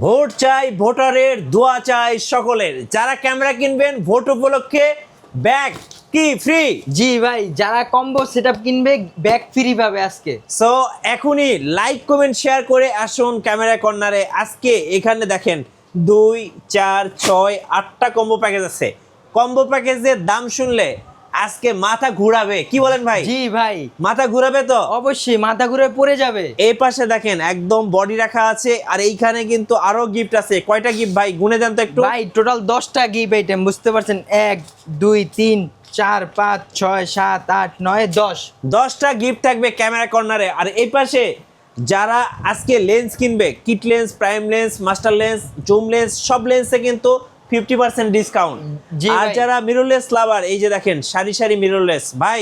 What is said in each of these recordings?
Vote চাই, ভোটারের দোয়া চাই সকলের। যারা ক্যামেরা কিনবেন ভোট উপলক্ষে ব্যাগ কি ফ্রি। জি ভাই, যারা কম্বো সেটআপ কিনবে ব্যাগ ফ্রি পাবে আজকে। সো এখনই লাইক কমেন্ট শেয়ার করে আসুন ক্যামেরা কর্নারে। আজকে এখানে দেখেন 2, 4, 6, 8টা কম্বো প্যাকেজ আছে। কম্বো প্যাকেজের দাম শুনলে আজকে মাথা ঘুরাবে, কি বলেন ভাই? জি ভাই, মাথা ঘুরাবে তো অবশ্যই মাথা ঘুরে পড়ে যাবে। এই পাশে দেখেন একদম বডি রাখা আছে, আর এইখানে কিন্তু আরো গিফট আছে। কয়টা গিফট ভাই গুনে দেন তো একটু। ভাই টোটাল 10টা গিফট আইটেম, বুঝতে পারছেন? 1 2 3 4 5 6 7 8 9 10। 10টা গিফট থাকবে ক্যামেরা কর্নারে। আর এই পাশে যারা আজকে লেন্স কিনবে, kit lens, prime lens, master lens, zoom lens, সব লেন্সে কিন্তু 50% ডিসকাউন্ট। জি আর ভাই। যারা মিররলেস লাভার, এই যে দেখেন সারি সারি মিররলেস। ভাই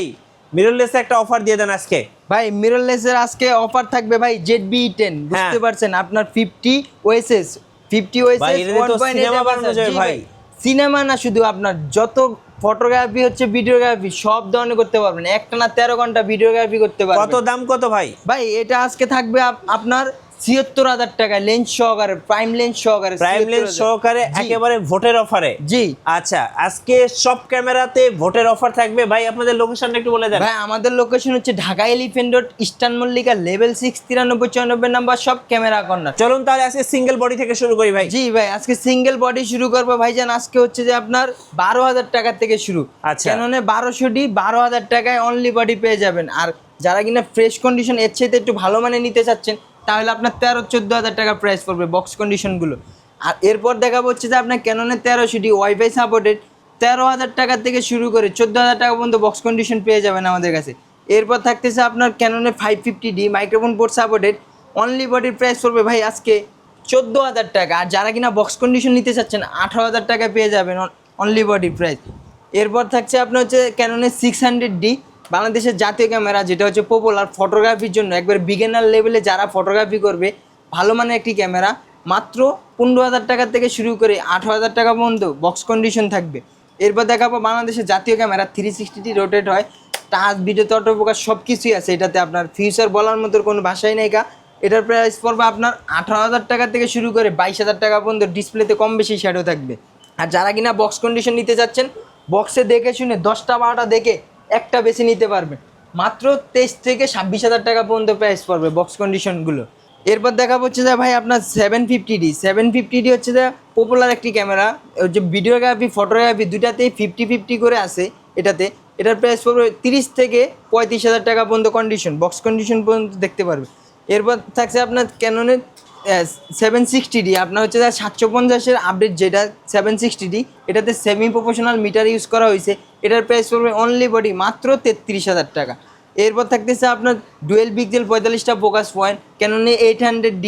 মিররলেসে একটা অফার দিয়ে দেন আজকে। ভাই মিররলেসের আজকে অফার থাকবে ভাই ZB-10, বুঝতে পারছেন? আপনার 50 ওএসএস 50 ভাই, ওএসএস এটাতে তো সিনেমা বানানো যায় ভাই। সিনেমা না, শুধু আপনার যত ফটোগ্রাফি হচ্ছে, ভিডিওগ্রাফি সব ধরনের করতে পারবেন। একটা না 13 ঘন্টা ভিডিওগ্রাফি করতে পারবেন। কত দাম কত ভাই? ভাই এটা আজকে থাকবে আপনার ৭৬,০০০ টাকায়, লেন্স সহকারে, প্রাইম লেন্স সহকারে, প্রাইম লেন্স সহকারে, একেবারে ভোটের অফারে। জি। আচ্ছা, আজকে সব ক্যামেরাতে ভোটের অফার থাকবে। ভাই আপনাদের লোকেশনটা একটু বলে দেন। ভাই আমাদের লোকেশন হচ্ছে Dhaka elephant road, eastern Mallika, level 6, 9394 number, সব ক্যামেরা কর্নার। চলুন তাহলে আজকে সিঙ্গেল বডি থেকে শুরু করি ভাই। জি ভাই, আজকে সিঙ্গেল বডি শুরু করবো ভাইজান। আজকে হচ্ছে যে আপনার 12,000 টাকা থেকে শুরু। আচ্ছা। ক্যাননে 1200D 12,000 টাকায় অনলি বডি পেয়ে যাবেন। আর যারা কিনা ফ্রেশ কন্ডিশন এর চাইতে একটু ভালো মানে নিতে চাচ্ছেন, তাহলে আপনার 13-14,000 টাকা প্রাইস পড়বে বক্স কন্ডিশনগুলো। আর এরপর দেখাবো হচ্ছে যে আপনার ক্যাননে 1300D ওয়াইফাই সাপোর্টেড 13,000 টাকা থেকে শুরু করে 14,000 টাকা পর্যন্ত বক্স কন্ডিশন পেয়ে যাবেন আমাদের কাছে। এরপর থাকতেছে আপনার ক্যাননে 550D microphone port supported, only বডির প্রাইস পড়বে ভাই আজকে 14,000 টাকা। আর যারা কিনা বক্স কন্ডিশন নিতে চাচ্ছেন 18,000 টাকা পেয়ে যাবেন অনলি বডি প্রাইস। এরপর থাকছে আপনার হচ্ছে ক্যাননের 600D বাংলাদেশের জাতীয় ক্যামেরা, যেটা হচ্ছে পপুলার ফটোগ্রাফির জন্য, একবার বিগিনার লেভেলে যারা ফটোগ্রাফি করবে, ভালো মানের একটি ক্যামেরা। মাত্র 15,000 টাকা থেকে শুরু করে 18,000 টাকা পর্যন্ত বক্স কন্ডিশন থাকবে। এরপর দেখাবো বাংলাদেশের জাতীয় ক্যামেরা 360 রোটেট হয়, টাচ, ভিডিওতে অটোফোকাস সব কিছুই আছে এটাতে। আপনার ফিউচার বলার মতো কোনো ভাষাই নেই কা। এটার প্রাইস পড়বে আপনার 18,000 টাকা থেকে শুরু করে 22,000 টাকা পর্যন্ত, ডিসপ্লেতে কম বেশি শ্যাডো থাকবে। আর যারা কিনা বক্স কন্ডিশন নিতে চাচ্ছেন, বক্সে দেখে শুনে 10টা 12টা দেখে একটা বেশি নিতে পারবেন। মাত্র 23 থেকে 26,000 টাকা পর্যন্ত প্রাইস পড়বে বক্স কন্ডিশনগুলো। এরপর দেখা হচ্ছে যে ভাই আপনার 750D হচ্ছে যে পপুলার একটি ক্যামেরা, যে ভিডিওগ্রাফি ফটোগ্রাফি দুটাতেই 50-50 করে আছে এটাতে। এটার প্রাইস পড়বে 30 থেকে 35,000 টাকা পর্যন্ত কন্ডিশন, বক্স কন্ডিশন পর্যন্ত দেখতে পারবে। এরপর থাকছে আপনার ক্যাননের 760D, আপনার হচ্ছে 750-এর আপডেট, যেটা 760D, এটাতে সেমি প্রফেশনাল মিটার ইউজ করা হয়েছে। এটার প্রাইস পড়বে অনলি বডি মাত্র 33,000 টাকা। এরপর থাকতেছে আপনার ডুয়েল পিক্সেল 45টা ফোকাস পয়েন্ট ক্যাননে 800D,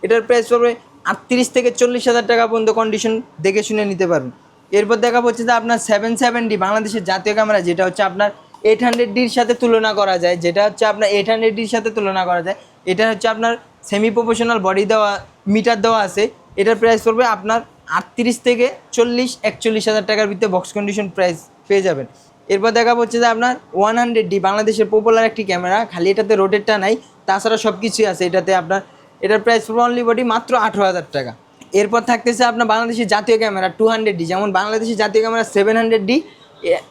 এটার প্রাইস পড়বে 38 থেকে 40,000 টাকা পর্যন্ত, কন্ডিশন দেখে শুনে নিতে পারবেন। এরপর দেখা হচ্ছে যে আপনার 770D বাংলাদেশের জাতীয় ক্যামেরা, যেটা হচ্ছে আপনার 800Dর সাথে তুলনা করা যায়, যেটা হচ্ছে আপনার 800Dর সাথে তুলনা করা যায়। এটা হচ্ছে আপনার সেমি প্রফেশনাল বডি দেওয়া, মিটার দেওয়া আছে। এটার প্রাইস পড়বে আপনার 38 থেকে 40-41,000 টাকার ভিতরে বক্স কন্ডিশন প্রাইস পেয়ে যাবেন। এরপর দেখা হচ্ছে যে আপনার 100D বাংলাদেশের পপুলার একটি ক্যামেরা, খালি এটাতে রোটেটটা নাই, তাছাড়া সব কিছুই আছে এটাতে। আপনার এটার প্রাইস পড়বে অনলি বডি মাত্র 18,000 টাকা। এরপর থাকতেছে আপনার বাংলাদেশের জাতীয় ক্যামেরা 200D, যেমন বাংলাদেশের জাতীয় ক্যামেরা 700D,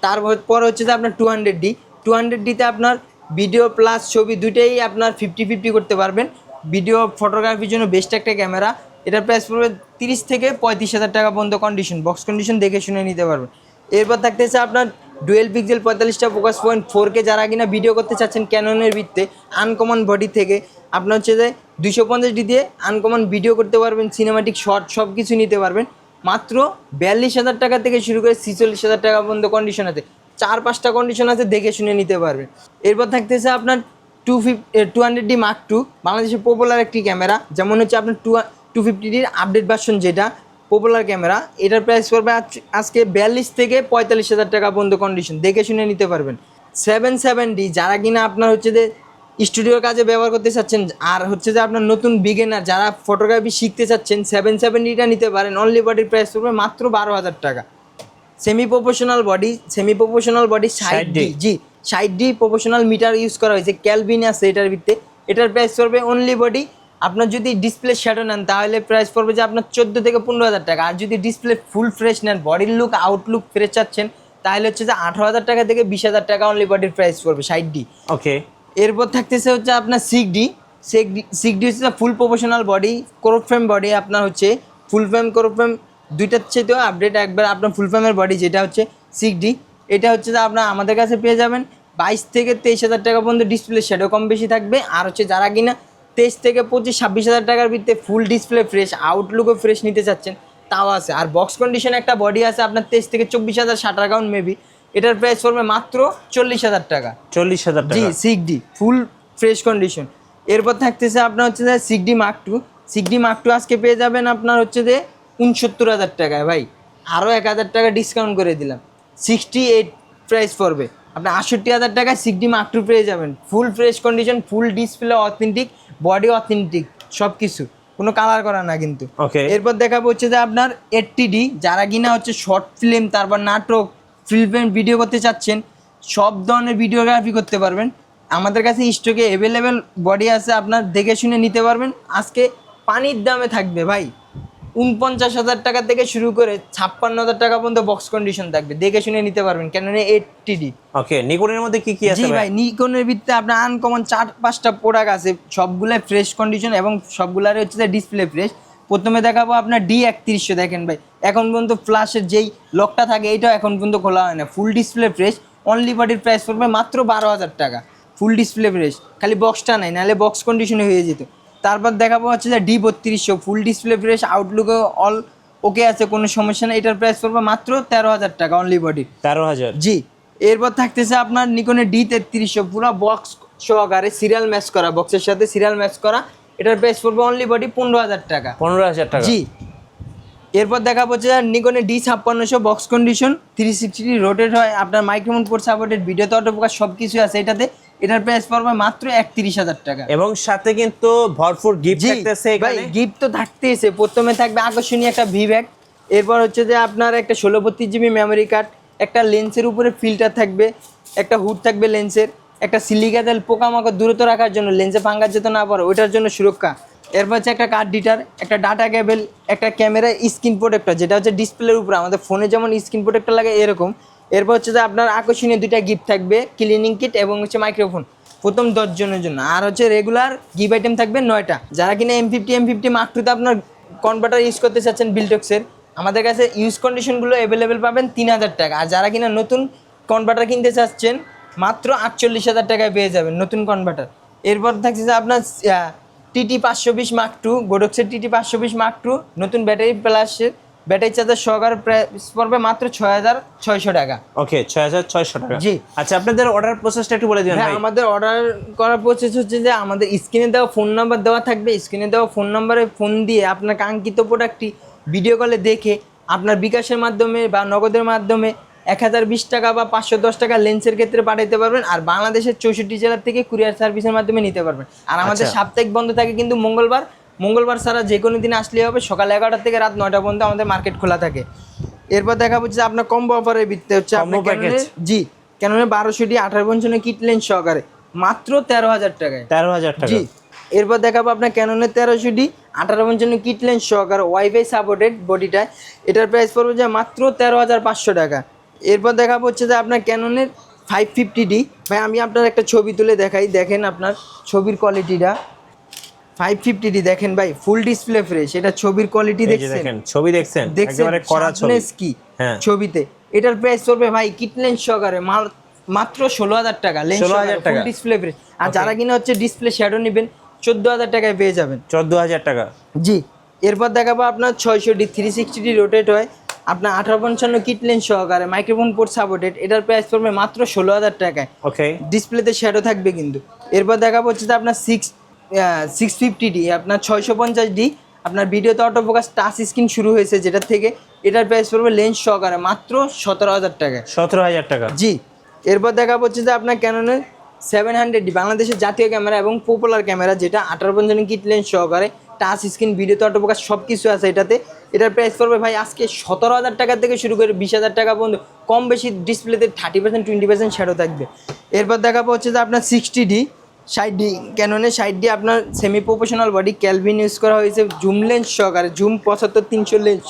তারপর হচ্ছে যে আপনার 200Dতে আপনার ভিডিও প্লাস ছবি দুইটাই আপনার 50-50 করতে পারবেন। ভিডিও ফটোগ্রাফির জন্য বেস্ট একটা ক্যামেরা। এটার প্রাইস পড়বে 30 থেকে 35,000 টাকা পর্যন্ত, কন্ডিশন বক্স কন্ডিশন দেখে শুনে নিতে পারবেন। এরপর থাকতেছে আপনার ডুয়েল পিক্সেল 45টা ফোকাস পয়েন্ট 4K, যারা কিনা ভিডিও করতে চাচ্ছেন ক্যাননের ভিত্তে আনকমন বডি থেকে, আপনার হচ্ছে যে 250D দিয়ে আনকমন ভিডিও করতে পারবেন, সিনেমাটিক শর্ট সব কিছু নিতে পারবেন। মাত্র 42,000 টাকা থেকে শুরু করে 46,000 টাকা পর্যন্ত কন্ডিশন আছে। 4-5টা কন্ডিশন আছে, দেখে শুনে নিতে পারবেন। এরপর থাকতেছে আপনার 200D Mark II বাংলাদেশের পপুলার একটি ক্যামেরা, যেমন হচ্ছে আপনার 250Dর আপডেট ভার্সন, যেটা পপুলার ক্যামেরা। এটার প্রাইস পড়বে আজকে 42 থেকে 45,000 টাকা পর্যন্ত, কন্ডিশন দেখে শুনে নিতে পারবেন। 770D যারা কিনা আপনার হচ্ছে যে স্টুডিওর কাজে ব্যবহার করতে চাচ্ছেন, আর হচ্ছে যে আপনার নতুন বিগিনার যারা ফটোগ্রাফি শিখতে চাচ্ছেন, 770Dটা নিতে পারেন। অনলি বডির প্রাইস পড়বে মাত্র 12,000 টাকা। সেমি প্রফেশনাল বডি 60D, জি 60D প্রফেশনাল মিটার ইউজ করা হয়েছে, ক্যালভিন আছে এটার ভিত্তে। এটার প্রাইস পড়বে অনলি বডি আপনার যদি ডিসপ্লে শ্যাডো নেন তাহলে প্রাইস পড়বে যে আপনার 14 থেকে 15,000 টাকা। আর যদি ডিসপ্লে ফুল ফ্রেশ নেন, বডির লুক আউটলুক ফ্রেশ চাচ্ছেন, তাহলে হচ্ছে যে 18,000 টাকা থেকে 20,000 টাকা অনলি বডির প্রাইস পড়বে 60D। ওকে, এরপর থাকতেছে হচ্ছে আপনার 6D হচ্ছে ফুল professional body, core frame body, আপনার হচ্ছে ফুল ফ্রেম কোর ফ্রেম দুইটার চেয়েতেও আপডেট একবার আপনার ফুল ফ্রেমের বডি যেটা হচ্ছে 6D। এটা হচ্ছে যে আপনার আমাদের কাছে পেয়ে যাবেন 22 থেকে 23,000 টাকা পর্যন্ত ডিসপ্লে শ্যাডো কম বেশি থাকবে। আর হচ্ছে যারা কিনা 23 থেকে 25-26,000 টাকার ভিতরে ফুল ডিসপ্লে ফ্রেশ আউটলুকও ফ্রেশ নিতে চাচ্ছেন তাও আছে। আর বক্স কন্ডিশন একটা বডি আছে আপনার 23 থেকে 24,000 60 অ্যাকাউন্ট মেবি, এটার প্রাইস পড়বে মাত্র 40,000 টাকা। 40,000 জি টাকা। 6D ফুল ফ্রেশ কন্ডিশন। এরপর থাকতেছে আপনার হচ্ছে যে 6D Mark II। 6D Mark II আজকে পেয়ে যাবেন আপনার হচ্ছে যে 69,000 টাকায় ভাই, আরও 1,000 টাকা ডিসকাউন্ট করে দিলাম, 68 প্রাইস পড়বে আপনার 68,000 টাকায় 6D Mark II পেয়ে যাবেন। ফুল fresh condition, full display authentic, body authentic, সব কিছু, কোনো কালার করা না কিন্তু। ওকে, এরপর দেখাবো হচ্ছে যে আপনার 80D, যারা কিনা হচ্ছে শর্ট ফিল্ম তারপর নাটক ফিল্ম ভিডিও করতে চাচ্ছেন, সব ধরনের ভিডিওগ্রাফি করতে পারবেন। আমাদের কাছে স্টকে অ্যাভেলেবেল বডি আছে, আপনার দেখে শুনে নিতে পারবেন। আজকে পানির দামে থাকবে ভাই, 49,000 টাকা থেকে শুরু করে 56,000 টাকা পর্যন্ত বক্স কন্ডিশন থাকবে, দেখে শুনে নিতে পারবেন। কেন 80D। ওকে, নিকনের মধ্যে কি কি আছে জি ভাই? ভাই, নিকনের ভিত্তিতে আপনার আনকমন 4-5টা প্রোডাক্ট আছে, সবগুলাই ফ্রেশ কন্ডিশন এবং সবগুলার হচ্ছে যে ডিসপ্লে ফ্রেশ। প্রথমে দেখাবো আপনার D3100, দেখেন ভাই এখন পর্যন্ত ফ্ল্যাশের যেই লকটা থাকে এইটাও এখন পর্যন্ত খোলা হয় না, ফুল ডিসপ্লে ফ্রেশ। অনলি বডির প্রাইস পড়বে মাত্র 12,000 টাকা, ফুল ডিসপ্লে ফ্রেশ, খালি বক্সটা নাই, নাহলে বক্স কন্ডিশনে হয়ে যেত। তারপর দেখাবো হচ্ছে যে D3200, ফুল ডিসপ্লে ফ্রেশ, আউটলুকও অল ওকে আছে, কোনো সমস্যা নেই। এটার প্রাইস পড়বে মাত্র 13,000 টাকা অনলি বডি। 13,000। জি। এরপর থাকতেছে আপনার নিকনের D3300, পুরো বক্স সহকারে সিরিয়াল ম্যাচ করা, বক্সের সাথে সিরিয়াল ম্যাচ করা, এটার প্রাইস পড়বে অনলি বডি 15,000 টাকা। 15,000 টাকা। জি। এরপর দেখাবো যে নিকনের D5600, বক্স কন্ডিশন, 360 রোটেট হয়, আপনার মাইক্রোফোন পোর্ট সাপোর্টেড, ভিডিওতে অটো ফোকাস সব কিছু আছে এটাতে। এটার প্রাইস পড়বে মাত্র 31,000 টাকা। এবং সাথে কিন্তু ভরপুর গিফট থাকতেছে ভাই এখানে। গিফট তো থাকতেইছে। প্রথমে থাকবে আকর্ষণীয় একটা ভি ব্যাগ, এরপর হচ্ছে যে আপনার একটা 1632 GB মেমোরি কার্ড, একটা লেন্সের উপরে ফিল্টার থাকবে, একটা হুড থাকবে লেন্সের, একটা সিলিকা তেল পোকামাকড় দূরত্ব রাখার জন্য, লেন্সে ফাঙ্গাস যেতে না পারে ওইটার জন্য সুরক্ষা। এরপর হচ্ছে একটা কার্ড ডিটার, একটা ডাটা কেবল, একটা ক্যামেরা স্ক্রিন প্রোটেক্টর যেটা হচ্ছে ডিসপ্লের উপরে আমাদের ফোনে যেমন স্ক্রিন প্রোটেক্টর লাগে এরকম। এরপর হচ্ছে যে আপনার আকর্ষণীয় 2টা গিফট থাকবে, ক্লিনিং কিট এবং হচ্ছে মাইক্রোফোন প্রথম 10 জনের জন্য। আর হচ্ছে রেগুলার গিফট আইটেম থাকবে 9টা। যারা কিনা M50 Mark II তে আপনার কনভার্টার ইউজ করতে চাচ্ছেন বিলটক্সের, আমাদের কাছে ইউজ কন্ডিশনগুলো অ্যাভেলেবেল পাবেন 3,000 টাকা। আর যারা কিনা নতুন কনভার্টার কিনতে চাচ্ছেন মাত্র 48,000 টাকায় পেয়ে যাবেন নতুন কনভার্টার। এরপর থাকছে যে আপনার TT520 Mark II, গোডক্সের TT520 Mark II, নতুন ব্যাটারি প্লাসের ব্যাটারি চার্জার সহকারে প্রাইস পড়বে মাত্র 6,600 টাকা। ওকে, 6,600 টাকা। জি। আচ্ছা, আপনাদের অর্ডার প্রসেসটা একটু বলে দিবেন হ্যাঁ, ভাই। আমাদের অর্ডার করার প্রসেস হচ্ছে যে আমাদের স্ক্রিনে দেওয়া ফোন নাম্বার দেওয়া থাকবে, স্ক্রিনে দেওয়া ফোন নাম্বারে ফোন দিয়ে আপনার কাঙ্ক্ষিত প্রোডাক্টটি ভিডিও কলে দেখে আপনার বিকাশের মাধ্যমে বা নগদের মাধ্যমে 1,020 টাকা বা 510 টাকা লেন্সের ক্ষেত্রে পাঠাতে পারবেন। আর বাংলাদেশের 64 জেলার থেকে কুরিয়ার সার্ভিসের মাধ্যমে নিতে পারবেন। আর আমাদের আচ্ছা। সাপ্তাহিক বন্ধ থাকে কিন্তু মঙ্গলবার ছাড়া যে কোনো দিন আসলেই হবে, সকাল 11টা থেকে রাত 9টা পর্যন্ত আমাদের মার্কেট খোলা থাকে। এরপর দেখা হচ্ছে যে আপনার কম্বো অফারের ভিত্তিতে হচ্ছে আপনার প্যাকেজ। জি ক্যাননের 1200D 18 কিট লেন্স সহকারে মাত্র 13,000 টাকায়। 13,000 টাকা। জি। এরপর দেখাবো আপনার ক্যাননের 1300D 18 কিট লেন্স সহকারে ওয়াইফাই সাপোর্টেড বডিটায়, এটার প্রাইস পড়বে যে মাত্র 13,500 টাকা। এরপর দেখাবো হচ্ছে যে আপনার ক্যাননের 550D, ভাই আমি আপনার একটা ছবি তুলে দেখাই, দেখেন আপনার ছবির কোয়ালিটিটা। 550D দেখেন ভাই, ফুল ডিসপ্লে ফ্রেশ, এটা ছবির কোয়ালিটি এই যে দেখছেন, দেখেন, ছবি দেখছেন, একেবারে করা ছবি। sharpness কি হ্যাঁ। ছবিতে। এটার প্রাইস পড়বে ভাই কিট লেন্স সহকারে মাত্র 16,000 টাকা, লেন্স 16,000 টাকা। ফুল ডিসপ্লে ফ্রেশ। আর যারা কিনা হচ্ছে ডিসপ্লে শ্যাডো নেবেন 14,000 টাকায় পেয়ে যাবেন। 14,000 টাকা। জি। এরপর দেখাবো আপনার 600D 360D রোটেট হয়, আপনার 1855 কিট লেন্স সহকারে মাইক্রোফোন পোর্ট সাপোর্টেড, এটার প্রাইস পড়বে মাত্র 16,000 টাকায়। ওকে, ডিসপ্লেতে শ্যাডো থাকবে কিন্তু। এরপর দেখাবো হচ্ছে যে আপনার 650D, আপনার 650D, আপনার ভিডিওতে অটো ফোকাস টাচ স্ক্রিন শুরু হয়েছে যেটার থেকে, এটার প্রাইস পড়বে লেন্স সহকারে মাত্র 17,000 টাকায়। 17,000 টাকা। জি। এরপর দেখাবো হচ্ছে যে আপনার ক্যাননের 700D, বাংলাদেশের জাতীয় ক্যামেরা এবং পপুলার ক্যামেরা, যেটা 1855 কিট লেন্স সহকারে টাচ স্ক্রিন ভিডিওতে অটো ফোকাস সব কিছু আছে এটাতে। এটার প্রাইস পড়বে ভাই আজকে 17,000 টাকা থেকে শুরু করে 20,000 টাকা পর্যন্ত, কম বেশি ডিসপ্লেতে 30% 20% শ্যাডো থাকবে। এরপর দেখাবো হচ্ছে যে আপনার 60D ক্যাননের 60D আপনার semi professional body kelvin use করা হয়েছে জুম লেন্স সহকারে, জুম 75-300 লেন্স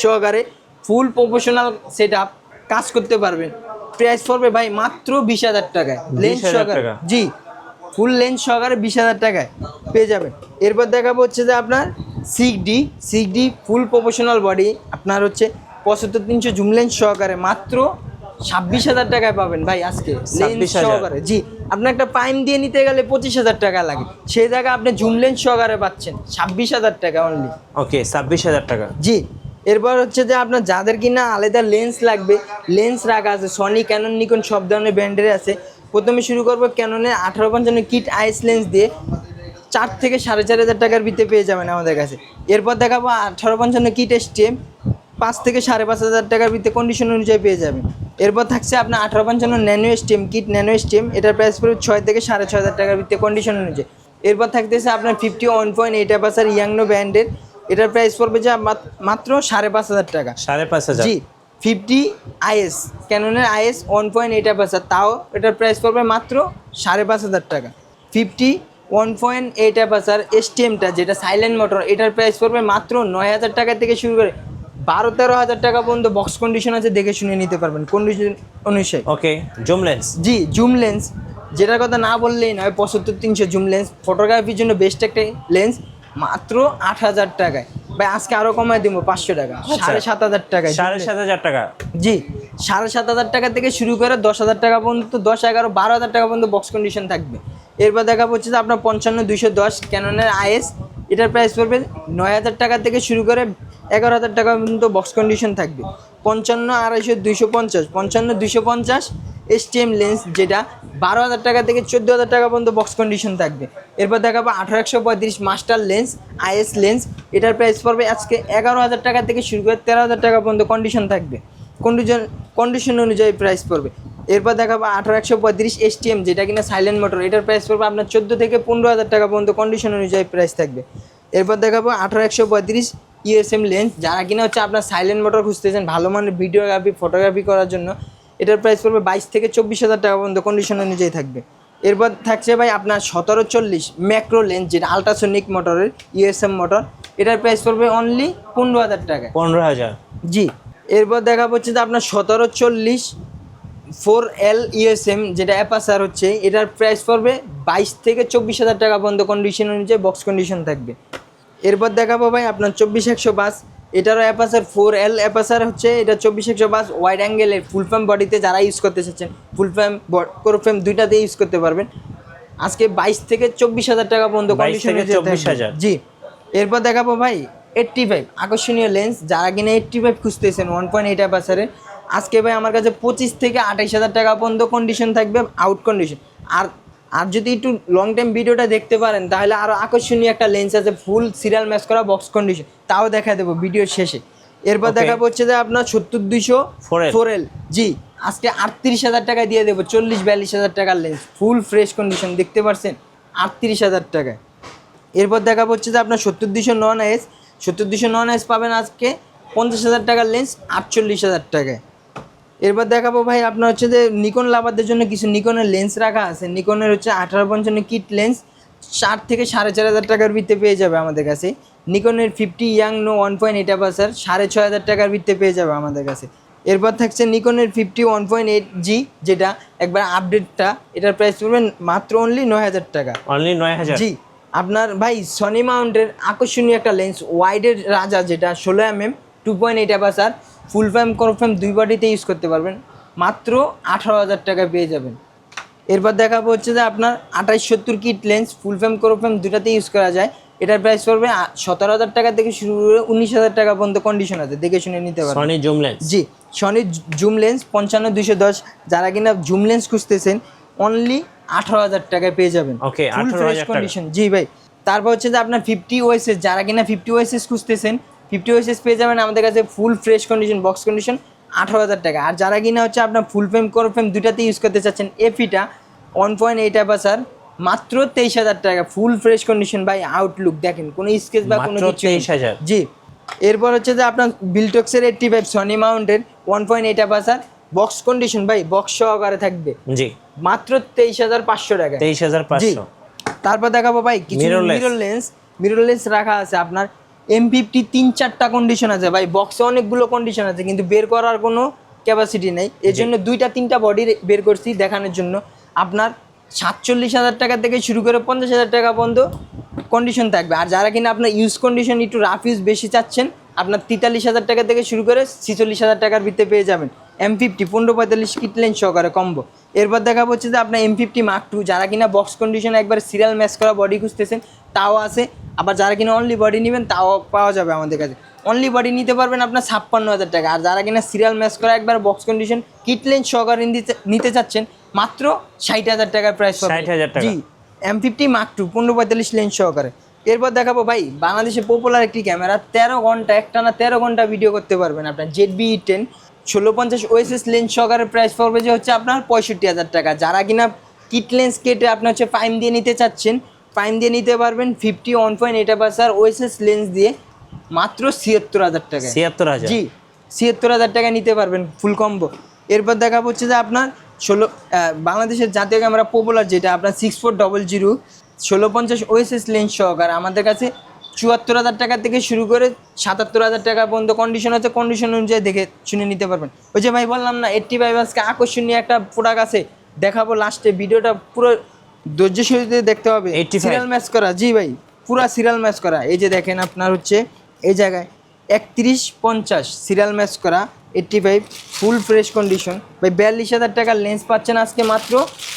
সহকারে ফুল প্রফেশনাল সেট আপ কাজ করতে পারবেন। প্রাইস পড়বে ভাই মাত্র 20,000 টাকায় লেন্স 20,000 সহকারে। টাকা। জি, ফুল লেন্স সহকারে 20,000 টাকায় পেয়ে যাবেন। এরপর দেখাবো হচ্ছে যে আপনার 6D ফুল প্রফেশনাল বডি আপনার হচ্ছে 75-300 জুম লেন্স সহকারে মাত্র 26,000 টাকায় পাবেন ভাই আজকে লেন্স 26,000 সহকারে। জি, আপনার একটা পাইম দিয়ে নিতে গেলে 25,000 টাকা লাগে, সেই জায়গায় আপনি জুম লেন্স সহকারে পাচ্ছেন 26,000 টাকা অনলি। ওকে, 26,000 টাকা। জি, এরপর হচ্ছে যে আপনার যাদের কিনা আলাদা লেন্স লাগবে, লেন্স রাখা আছে সনি, ক্যানন, নিকন সব ধরনের ব্র্যান্ডের আছে। প্রথমে শুরু করবো ক্যাননের 1855 কিট আইএস লেন্স দিয়ে 4 থেকে 4,500 টাকার ভিতরে পেয়ে যাবেন আমাদের কাছে। এরপর দেখাবো 1855 কিট স্টেম 5 থেকে 5,500 টাকার ভিতরে কন্ডিশন অনুযায়ী পেয়ে যাবেন। এরপর থাকছে আপনার 1855 nano stem kit, nano stem এটার প্রাইস পড়বে 6 থেকে 6,500 টাকার ভিতরে কন্ডিশন অনুযায়ী। এরপর থাকতেছে আপনার 51.8 অ্যাপাসার ইয়াংনো ব্র্যান্ডের, এটার প্রাইস পড়বে যে মাত্র 5,500 টাকা। 5,500। জি, 50 আইএস ক্যাননের আইএস 1.8 অ্যাপাসার, তাও এটার প্রাইস পড়বে মাত্র 5,500 টাকা। 51.8 অ্যাপাসার এসটিএমটা যেটা সাইলেন্ট মোটর, এটার প্রাইস পড়বে মাত্র 9,000 টাকা থেকে শুরু করে 12-13,000 টাকা পর্যন্ত বক্স কন্ডিশন আছে, দেখে শুনে নিতে পারবেন কন্ডিশন অনুসারে। ওকে, জুম লেন্স। জি, জুম লেন্স যেটার কথা না বললেই নয়, 75-300 জুম লেন্স ফটোগ্রাফির জন্য বেস্ট একটা লেন্স, মাত্র 8,000 টাকায়। ভাই আজকে আরও কমায় দিব 500 টাকা, 7,500 টাকায়। 7,500 টাকা। জি, 7,500 টাকা থেকে শুরু করে 10,000 টাকা পর্যন্ত, 10, 11, 12,000 টাকা পর্যন্ত বক্স কন্ডিশন থাকবে। এরপর দেখা হচ্ছে যে আপনার 55-210 ক্যাননের আইএস, এটার প্রাইস পড়বে 9,000 টাকা থেকে শুরু করে 11,000 টাকা পর্যন্ত বক্স কন্ডিশন থাকবে। 55-250 55-250 এসটিএম লেন্স যেটা 12,000 টাকা থেকে 14,000 টাকা পর্যন্ত বক্স কন্ডিশন থাকবে। এরপর দেখাবো 18-135 মাস্টার লেন্স আইএস লেন্স, এটার প্রাইস পড়বে আজকে 11,000 টাকা থেকে শুরু করে 13,000 টাকা পর্যন্ত কন্ডিশন থাকবে, কন্ডিশন অনুযায়ী প্রাইস পড়বে। এরপর দেখাবো 18-135 এসটিএম যেটা কিনা সাইলেন্ট মোটর, এটার প্রাইস পড়বে আপনার 14 থেকে 15,000 টাকা পর্যন্ত কন্ডিশন অনুযায়ী প্রাইস থাকবে। এরপর দেখাবো 18-135 ইউএসএম লেন্স, যারা কিনা হচ্ছে আপনার সাইলেন্ট মোটর খুঁজতেছেন ভালো মানের ভিডিওগ্রাফি ফটোগ্রাফি করার জন্য, এটার প্রাইস পড়বে 22 থেকে 24,000 টাকা পর্যন্ত কন্ডিশন অনুযায়ী থাকবে। এরপর থাকছে ভাই আপনার 1740 ম্যাক্রো লেন্স যেটা আলট্রাসোনিক মোটরের ইউএসএম মোটর, এটার প্রাইস পড়বে অনলি 15,000 টাকা। 15,000। জি, এরপর দেখা হচ্ছে যে আপনার 1740 4L ইউএসএম যেটা অ্যাপাসার হচ্ছে, এটার প্রাইস পড়বে 22 থেকে 24,000 টাকা পর্যন্ত কন্ডিশন অনুযায়ী বক্স কন্ডিশন থাকবে। এরপর দেখাবো ভাই আপনার 24-105, এটারও অ্যাপাসার 4L অ্যাপাসার হচ্ছে, এটা 24-105 ওয়াইড অ্যাঙ্গেলের ফুল ফ্রেম বডিতে যারা ইউজ করতে চাচ্ছেন, ফুল ফ্রেম কোর ফ্রেম দুইটাতেই ইউজ করতে পারবেন। আজকে 22 থেকে 24,000 টাকা পর্যন্ত 22 কন্ডিশন থেকে 24,000। জি, এরপর দেখাবো ভাই 85 আকর্ষণীয় লেন্স, যারা কিনা 85 খুঁজতেছেন 1.8 অ্যাপাসারে, আজকে ভাই আমার কাছে 25 থেকে 28,000 টাকা পর্যন্ত কন্ডিশন থাকবে আউট কন্ডিশন। আর যদি একটু লং টাইম ভিডিওটা দেখতে পারেন তাহলে আরও আকর্ষণীয় একটা লেন্স আছে ফুল সিরিয়াল ম্যাচ করা বক্স কন্ডিশন, তাও দেখা দেবো ভিডিওর শেষে। এরপর দেখাবো হচ্ছে যে আপনার 70-200 4L, জি আজকে 38,000 টাকা দিয়ে দেবো, 40-42,000 টাকার লেন্স ফুল ফ্রেশ কন্ডিশন, দেখতে পাচ্ছেন 38,000 টাকায়। এরপর দেখাবো হচ্ছে যে আপনার 70-200 নন আইএস, 70-200 নন আইএস পাবেন আজকে 50,000 টাকার লেন্স 48,000 টাকায়। এরপর দেখাবো ভাই আপনার হচ্ছে যে নিকন লাভারদের জন্য কিছু নিকনের লেন্স রাখা আছে, নিকনের হচ্ছে 1855 কিট লেন্স 4 থেকে 4,500 টাকার ভিতরে পেয়ে যাবে আমাদের কাছে। নিকনের 50 ইয়াং নো 1.8 অ্যাপাসার 6,500 টাকার ভিতরে পেয়ে যাবে আমাদের কাছে। এরপর থাকছে নিকনের 50 1.8G যেটা একবার আপডেটটা, এটার প্রাইস পড়বে মাত্র অনলি 9,000 টাকা। অনলি 9,000। জি, আপনার ভাই সনি মাউন্টের আকর্ষণীয় একটা লেন্স ওয়াইডের রাজা যেটা 16mm 2.8 aperture full frame crop frame দুই বডিতে ইউজ করতে পারবেন, মাত্র 18,000 টাকায় পেয়ে যাবেন। এরপর দেখাবো হচ্ছে যে আপনার 2870 kit lens full frame crop frame দুটাতে ইউজ করা যায়, এটার প্রাইস পড়বে 17,000 টাকা থেকে শুরু করে 19,000 টাকা পর্যন্ত কন্ডিশন আছে, দেখে শুনে নিতে পারবেন। Sony zoom lens. জি, সনি জুম লেন্স 55-210, যারা কিনা জুম লেন্স খুঁজতেছেন অনলি 18,000 টাকায় পেয়ে যাবেন। ওকে, ফুল 18,000 ফ্রেশ টাকা। কন্ডিশন। জি ভাই, তারপর হচ্ছে যে আপনার 50 ওএসএস, যারা কিনা 50 ওএসএস খুঁজতেছেন 50 ওএসএস পেয়ে যাবেন আমাদের কাছে full fresh condition box condition 18,000 টাকা। আর যারা কিনা হচ্ছে আপনার ফুল ফ্রেম কোর ফ্রেম দুটাতে ইউজ করতে চাচ্ছেন এফিটা 1.8 অ্যাপাসার মাত্র 23,000 টাকা ফুল ফ্রেশ কন্ডিশন। ভাই আউটলুক দেখেন কোনো স্কেচ বা কোনো মাত্র কিছু 23,000। জি, এরপর হচ্ছে যে আপনার বিলটক্সের 85 সনি মাউন্টের 1.8 অ্যাপাসার বক্স কন্ডিশন ভাই, বক্স সহকারে থাকবে জি মাত্র 23,500 টাকা। 23,500। তারপর দেখাবো ভাই কিছু মিরর লেন্স রাখা আছে আপনার। M50 3-4টা কন্ডিশন আছে ভাই, বক্সে অনেকগুলো কন্ডিশন আছে কিন্তু বের করার কোনো ক্যাপাসিটি নেই, এর জন্য 2-3টা বডি বের করছি দেখানোর জন্য। আপনার 47,000 টাকা থেকে শুরু করে 50,000 টাকা পর্যন্ত কন্ডিশন থাকবে। আর যারা কিনা আপনার ইউজ কন্ডিশন একটু রাফ ইউজ বেশি চাচ্ছেন, আপনার 43,000 টাকা থেকে শুরু করে 46,000 টাকার ভিতরে পেয়ে যাবেন M50 15-45 কিট লেন্স সহকারে কম্বো। এরপর দেখা হচ্ছে যে আপনার M50 Mark II, যারা কিনা বক্স কন্ডিশনে একবার সিরিয়াল ম্যাচ করা বডি খুঁজতেছেন তাও আছে, আবার যারা কিনা অনলি বডি নেবেন তাও পাওয়া যাবে আমাদের কাছে। অনলি বডি নিতে পারবেন আপনার 56,000 টাকা। আর যারা কিনা সিরিয়াল ম্যাচ করা একবার বক্স কন্ডিশন কিট লেন্স সহকারে নিতে চাচ্ছেন মাত্র 60,000 টাকার প্রাইস। 60,000 টাকা। জি M50 Mark II 15-45 লেন্স সহকারে। এরপর দেখাবো ভাই বাংলাদেশে পপুলার একটি ক্যামেরা, 13 ঘন্টা একটানা 13 ঘন্টা ভিডিও করতে পারবেন আপনার ZV-E10 1650 OSS লেন্স সহকারে। প্রাইস পড়বে যে হচ্ছে আপনার 65,000 টাকা। যারা কিনা কিট লেন্স কেটে আপনার হচ্ছে প্রাইম দিয়ে নিতে চাচ্ছেন, প্রাইম দিয়ে নিতে পারবেন 50 1.8 আপারচার OSS লেন্স দিয়ে মাত্র 76,000 টাকা। 76,000? জি 76,000 টাকা নিতে পারবেন ফুল কম্বো। এরপর দেখাবো হচ্ছে যে আপনার বাংলাদেশের জাতীয় ক্যামেরা পপুলার যেটা আপনার 6400 1650 OSS লেন্স সহকারে আমাদের কাছে 74,000 টাকা থেকে শুরু করে 77,000 টাকা পর্যন্ত কন্ডিশন আছে, কন্ডিশন অনুযায়ী দেখে শুনে নিতে পারবেন। ওই যে ভাই বললাম না 85 আজকে আকর্ষণীয় একটা প্রোডাক্ট আছে, দেখাবো লাস্টে, ভিডিওটা পুরো ধৈর্য সহিতে দেখতে হবে। 85 সিরিয়াল ম্যাচ করা, জি ভাই পুরা সিরিয়াল ম্যাচ করা। এই যে দেখেন আপনার হচ্ছে এই জায়গায় 3150 সিরিয়াল ম্যাচ করা 85 ফুল ফ্রেশ কন্ডিশন ভাই। 42,000 টাকার লেন্স পাচ্ছেন আজকে মাত্র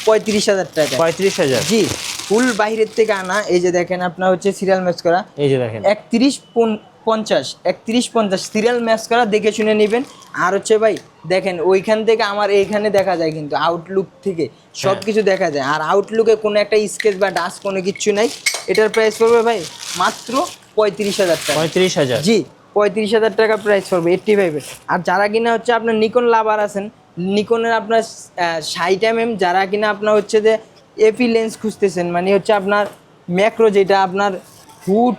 35,000 টাকা। 35,000? জি ফুল বাইরের থেকে আনা। এই যে দেখেন আপনার হচ্ছে সিরিয়াল ম্যাচ করা, এই যে দেখেন 3150 সিরিয়াল ম্যাচ করা, দেখে শুনে নেবেন। আর হচ্ছে ভাই দেখেন ওইখান থেকে আমার এইখানে দেখা যায় কিন্তু আউটলুক থেকে সব কিছু দেখা যায়, আর আউটলুকে কোনো একটা স্কেচ বা ডাস্ট কোনো কিচ্ছু নাই। এটার প্রাইস পড়বে ভাই মাত্র 35,000 টাকা। 35,000? জি 35,000 টাকা প্রাইস পড়বে 85-এর। আর যারা কিনা হচ্ছে আপনার নিকন লাভার আছেন, নিকনের আপনার 60mm, যারা কিনা আপনার হচ্ছে যে এপি লেন্স খুঁজতেছেন, মানে হচ্ছে আপনার ম্যাক্রো যেটা আপনার হুড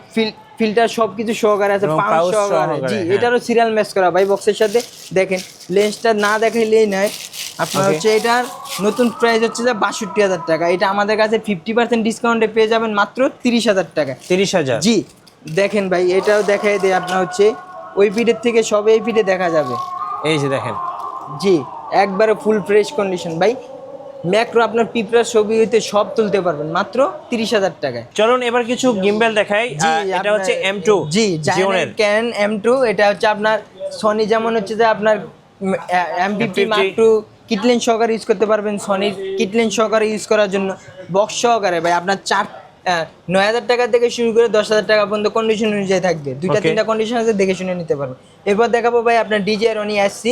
ফিল্টার সব কিছু সহকারে আছে, পাউচ সহকারে। জি এটারও সিরিয়াল ম্যাচ করা ভাই বক্সের সাথে। দেখেন লেন্সটা না দেখাইলেই নয়। আপনার হচ্ছে এটার নতুন প্রাইস হচ্ছে যে 62,000 টাকা। এটা আমাদের কাছে 50% ডিসকাউন্টে পেয়ে যাবেন মাত্র 30,000 টাকা। 30,000? জি দেখেন ভাই এটাও দেখাই দেয় আপনার হচ্ছে ওই পিঠের থেকে সব এই পিঠে দেখা যাবে। এই যে দেখেন, জি একবারে ফুল ফ্রেশ কন্ডিশন ভাই। ম্যাক্রো আপনার পিঁপড়ার ছবি হইতে সব তুলতে পারবেন মাত্র 30,000 টাকায়। চলুন এবার কিছু গিম্বেল দেখাই। এটা হচ্ছে M2, জি জিওনের ক্যান M2। এটা হচ্ছে আপনার সনি, যেমন হচ্ছে যে আপনার M50 Mark II kit lens সহকারে ইউজ করতে পারবেন, সনির কিট লেন্স সহকারে ইউজ করার জন্য বক্স সহকারে ভাই আপনার 9,000 টাকা থেকে শুরু করে 10,000 টাকা পর্যন্ত কন্ডিশন অনুযায়ী থাকবে। 2-3টা কন্ডিশন আছে, দেখে শুনে নিতে পারবেন। এরপর দেখাবো ভাই আপনার DJI Roni SC,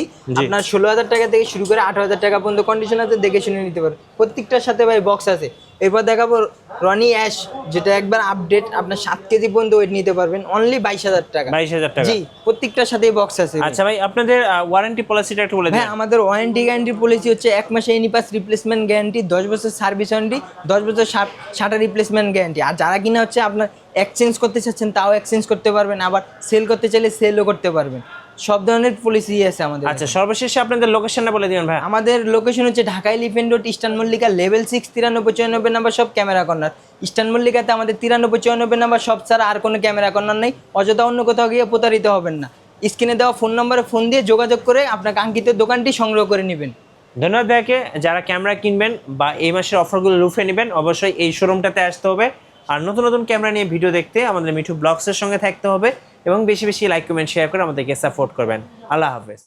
আপনার 16,000 টাকা থেকে শুরু করে 18,000 টাকা পর্যন্ত কন্ডিশন আছে, দেখে শুনে নিতে পারবেন। প্রত্যেকটার সাথে ভাই বক্স আছে। এরপর দেখাবো Roni Ash, যেটা একবার আপডেট, আপনার 7 কেজি পর্যন্ত ওয়েট নিতে পারবেন অনলি 22,000 টাকা। 22,000 টাকা? জি প্রত্যেকটার সাথেই বক্স আছে। আচ্ছা ভাই আপনাদের ওয়ারেন্টি পলিসিটা একটু বলে দিন। হ্যাঁ আমাদের ওয়ারেন্টি গ্যারান্টি পলিসি হচ্ছে 1 মাসে এনি পাস রিপ্লেসমেন্ট গ্যারান্টি, 10 বছর সার্ভিস ওয়ারেন্টি, 10 বছর শাটার রিপ্লেসমেন্ট গ্যারান্টি। আর যারা কিনা হচ্ছে আপনার এক্সচেঞ্জ করতে চাচ্ছেন তাও এক্সচেঞ্জ করতে পারবেন, আবার সেল করতে চাইলে সেলও করতে পারবেন। সব ধরনের পলিসি আছে আমাদের। আচ্ছা সর্বশেষে আপনাদের লোকেশনটা বলে দিবেন ভাই। আমাদের লোকেশন হচ্ছে Dhaka elephant road, eastern Mallika, level 6, 9394 number সব ক্যামেরা কর্নার। ইস্টার্ন মল্লিকাতে আমাদের 9394 নাম্বার সব ছাড়া আর কোনো ক্যামেরা কর্নার নেই। অযথা অন্য কোথাও গিয়ে প্রতারিত হবেন না। স্ক্রিনে দেওয়া ফোন নম্বরে ফোন দিয়ে যোগাযোগ করে আপনার কাঙ্ক্ষিত দোকানটি সংগ্রহ করে নেবেন। ধন্যবাদ ভাইকে। যারা ক্যামেরা কিনবেন বা এই মাসের অফারগুলো লুফে নেবেন অবশ্যই এই শোরুমটাতে আসতে হবে। আর নতুন নতুন ক্যামেরা নিয়ে ভিডিও দেখতে আমাদের মিঠু ব্লগসের সঙ্গে থাকতে হবে এবং বেশি বেশি লাইক কমেন্ট শেয়ার করে আমাদেরকে সাপোর্ট করবেন। আল্লাহ হাফেজ।